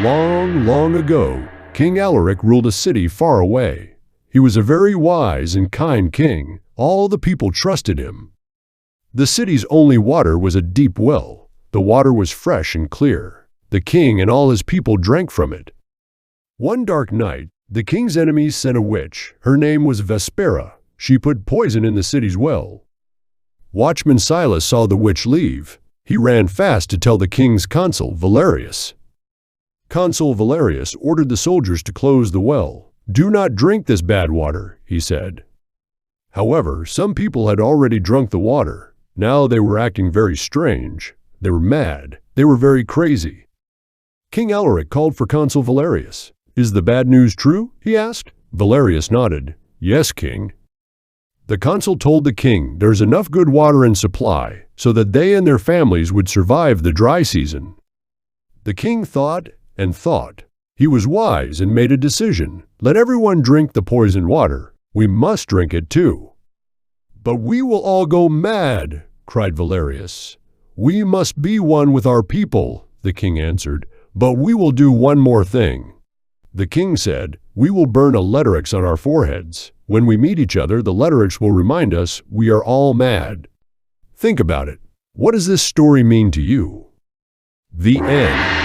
Long, long ago, King Alaric ruled a city far away. He was a very wise and kind king. All the people trusted him. The city's only water was a deep well. The water was fresh and clear. The king and all his people drank from it. One dark night, the king's enemies sent a witch. Her name was Vespera. She put poison in the city's well. Watchman Silas saw the witch leave. He ran fast to tell the king's consul, Valerius. Consul Valerius ordered the soldiers to close the well. "Do not drink this bad water," he said. However, some people had already drunk the water. Now they were acting very strange. They were mad. They were very crazy. King Alaric called for Consul Valerius. "Is the bad news true?" he asked. Valerius nodded. "Yes, king." The consul told the king there's enough good water in supply so that they and their families would survive the dry season. The king thought and thought. He was wise and made a decision. Let everyone drink the poisoned water. We must drink it too. "But we will all go mad," cried Valerius. "We must be one with our people," the king answered. "But we will do one more thing." The king said, "We will burn Alarics on our foreheads. When we meet each other, the Alarics will remind us we are all mad." Think about it. What does this story mean to you? The end.